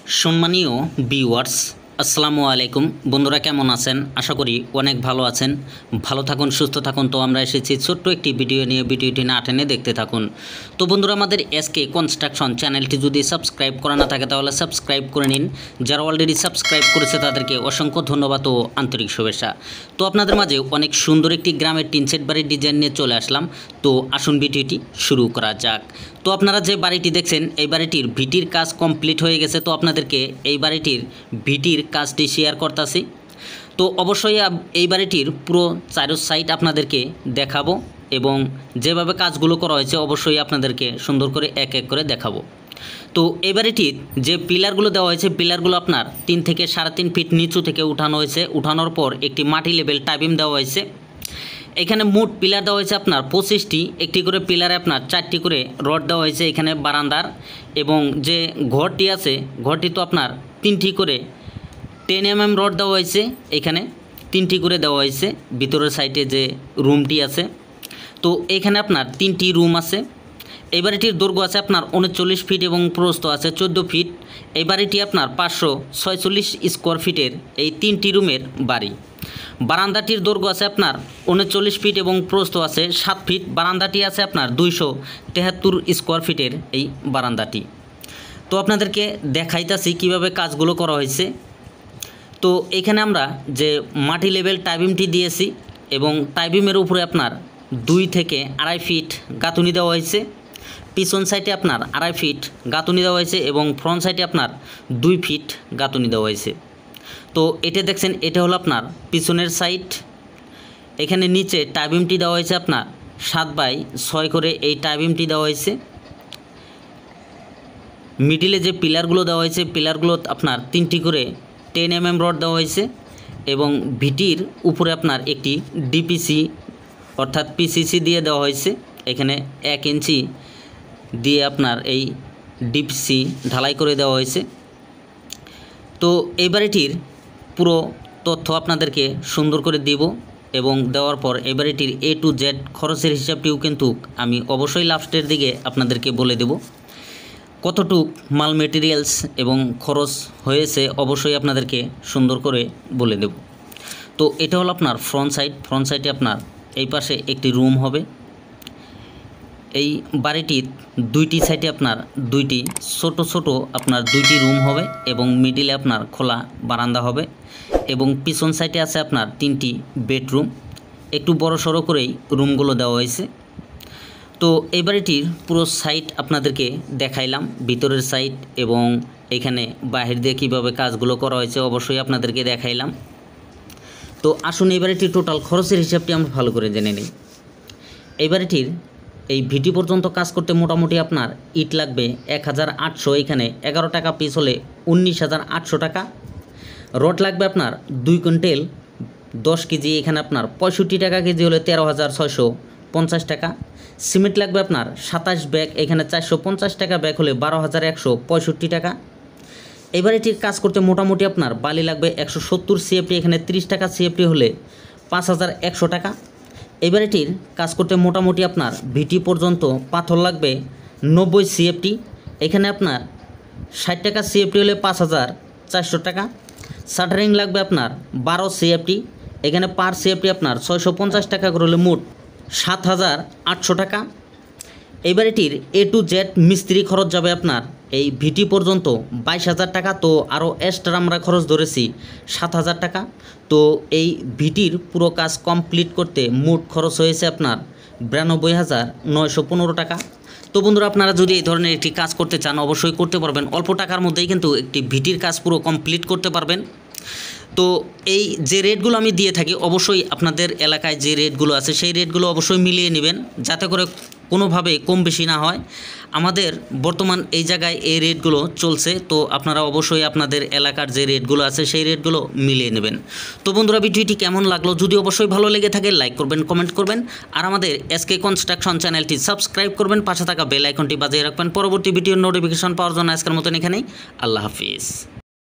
সম্মানীয় ভিউয়ার্স, আসসালামু আলাইকুম। বন্ধুরা কেমন আছেন? আশা করি অনেক ভালো আছেন। ভালো থাকুন, সুস্থ থাকুন। তো আমরা এসেছি ছোট্ট একটি ভিডিও নিয়ে, ভিডিওটি না টেনে দেখতে থাকুন। তো বন্ধুরা, আমাদের এসকে কনস্ট্রাকশন চ্যানেলটি যদি সাবস্ক্রাইব করা না থাকে তাহলে সাবস্ক্রাইব করে নিন। যারা অলরেডি সাবস্ক্রাইব করেছে তাদেরকে অসংখ্য ধন্যবাদ ও আন্তরিক শুভেচ্ছা। তো আপনাদের মাঝে অনেক সুন্দর একটি গ্রামের টিন সেট বাড়ির ডিজাইন নিয়ে চলে আসলাম। তো আসুন ভিডিওটি শুরু করা যাক। তো আপনারা যে বাড়িটি দেখছেন এই বাড়িটির ভিটির কাজ কমপ্লিট হয়ে গেছে। তো আপনাদেরকে এই বাড়িটির ভিটির কাজটি শেয়ার করতেছি। তো অবশ্যই এই বাড়িটির পুরো চারো সাইড আপনাদেরকে দেখাবো এবং যেভাবে কাজগুলো করা হয়েছে অবশ্যই আপনাদেরকে সুন্দর করে এক এক করে দেখাবো। তো এই বাড়িটির যে পিলারগুলো দেওয়া হয়েছে, পিলারগুলো আপনার 3 থেকে 3.5 ফিট নিচু থেকে উঠানো হয়েছে। উঠানোর পর একটি মাটি লেভেল টাইবিম দেওয়া হয়েছে। এখানে মোট পিলার দেওয়া হয়েছে আপনার 25টি। একটি করে পিলারে আপনার 4টি করে রড দেওয়া হয়েছে এখানে বারান্দার। এবং যে ঘরটি আছে ঘরটি তো আপনার 3টি করে 10 mm রড দেওয়া হয়েছে। এখানে 3টি করে দেওয়া হয়েছে ভিতরের সাইডে যে রুমটি আছে। তো এখানে আপনার 3টি রুম আছে। এই বাড়িটির দৈর্ঘ্য আছে আপনার 39 ফিট এবং প্রস্থ আছে 14 ফিট। এই বাড়িটি আপনার 546 স্কোয়ার ফিটের এই 3টি রুমের বাড়ি। বারান্দাটির দৈর্ঘ্য আছে আপনার 39 ফিট এবং প্রস্থ আছে 7 ফিট। বারান্দাটি আছে আপনার 273 স্কোয়ার ফিটের এই বারান্দাটি। তো আপনাদেরকে দেখাইতাছি কিভাবে কাজগুলো করা হয়েছে। তো এখানে আমরা যে মাটি লেভেল টাইবিমটি দিয়েছি এবং টাইবিমের উপরে আপনার 2 থেকে 2.5 ফিট গাঁথুনি দেওয়া হয়েছে। পিছন সাইডে আপনার 2.5 ফিট গাঁথুনি দেওয়া হয়েছে এবং ফ্রন্ট সাইডে আপনার 2 ফিট গাঁথুনি দেওয়া হয়েছে। তো এটা দেখছেন, এটা হলো আপনার পিছনের সাইড। এখানে নিচে টাইবিমটি দেওয়া হয়েছে আপনার 7x6 করে এই টাইবিমটি দেওয়া হয়েছে। মিডিলে যে পিলারগুলো দেওয়া হয়েছে পিলারগুলো আপনার 3টি করে 10 mm রড দেওয়া হয়েছে এবং ভিটির উপরে আপনার একটি ডিপিসি অর্থাৎ পিসিসি দিয়ে দেওয়া হয়েছে। এখানে 1 ইঞ্চি দিয়ে আপনার এই ডিপিসি ঢালাই করে দেওয়া হয়েছে। তো এই বাড়িটির পুরো তথ্য আপনাদেরকে সুন্দর করে দিব এবং দেওয়ার পর এই বাড়িটির A to Z খরচের হিসাবটিও কিন্তু আমি অবশ্যই লাস্টের দিকে আপনাদেরকে বলে দেব। কতটুক মাল মেটেরিয়ালস এবং খরচ হয়েছে অবশ্যই আপনাদেরকে সুন্দর করে বলে দেব। তো এটা হলো আপনার ফ্রন্ট সাইড। ফ্রন্ট সাইডে আপনার এই পাশে একটি রুম হবে। এই বাড়িটির 2টি সাইডে আপনার 2টি ছোট ছোট আপনার 2টি রুম হবে এবং মিডিলে আপনার খোলা বারান্দা হবে এবং পিছন সাইডে আছে আপনার 3টি বেডরুম। একটু বড় সড়ো করেই রুমগুলো দেওয়া হয়েছে। তো এই বাড়িটির পুরো সাইড আপনাদেরকে দেখাইলাম, ভিতরের সাইড এবং এখানে বাহির দিয়ে কীভাবে কাজগুলো করা হয়েছে অবশ্যই আপনাদেরকে দেখাইলাম। তো আসুন এই বাড়িটির টোটাল খরচের হিসাবটি আমরা ভালো করে জেনে নিই। এই বাড়িটির এই ভিটি পর্যন্ত কাজ করতে মোটামুটি আপনার ইট লাগবে 1800, এখানে 11 টাকা পিস হলে 19,800 টাকা। রড লাগবে আপনার 2 কুইন্টাল 10 কেজি, এখানে আপনার 65 টাকা কেজি হলে 13,650 টাকা। সিমেন্ট লাগবে আপনার 27 ব্যাগ, এখানে 450 টাকা ব্যাগ হলে 12,165 টাকা। এই বাড়িটির কাজ করতে মোটামুটি আপনার বালি লাগবে 170 CFT, এখানে 30 টাকা CFT হলে 5,100 টাকা। এই বাড়িটির কাজ করতে মোটামুটি আপনার ভিটি পর্যন্ত পাথর লাগবে 90 CFT, এখানে আপনার 60 টাকা CFT হলে 5,400 টাকা। শাটারিং লাগবে আপনার 12 CFT, এখানে পার CFT আপনার 650 টাকা করে হলে মোট 7,800 টাকা। এই বাড়িটির A to Z মিস্ত্রি খরচ যাবে আপনার এই ভিটি পর্যন্ত 22,000 টাকা। তো আরও এক্সট্রা আমরা খরচ ধরেছি 7,000 টাকা। তো এই ভিটির পুরো কাজ কমপ্লিট করতে মোট খরচ হয়েছে আপনার 92,915 টাকা। তো বন্ধুরা, আপনারা যদি এই ধরনের একটি কাজ করতে চান অবশ্যই করতে পারবেন। অল্প টাকার মধ্যেই কিন্তু একটি ভিটির কাজ পুরো কমপ্লিট করতে পারবেন। তো এই যে রেটগুলো আমি দিয়ে থাকি অবশ্যই আপনাদের এলাকায় যে রেটগুলো আছে সেই রেটগুলো অবশ্যই মিলিয়ে নেবেন যাতে করে কোনোভাবে কম বেশি না হয়। আমাদের বর্তমান এই জায়গায় এই রেটগুলো চলছে, তো আপনারা অবশ্যই আপনাদের এলাকার যে রেটগুলো আছে সেই রেটগুলো মিলিয়ে নেবেন। তো বন্ধুরা, ভিডিওটি কেমন লাগলো যদি অবশ্যই ভালো লেগে থাকে লাইক করবেন, কমেন্ট করবেন আর আমাদের এসকে কনস্ট্রাকশন চ্যানেলটি সাবস্ক্রাইব করবেন, পাশে থাকা বেল আইকনটি বাজিয়ে রাখবেন পরবর্তী ভিডিওর নোটিফিকেশন পাওয়ার জন্য। আজকের মতন এখানেই, আল্লাহ হাফিজ।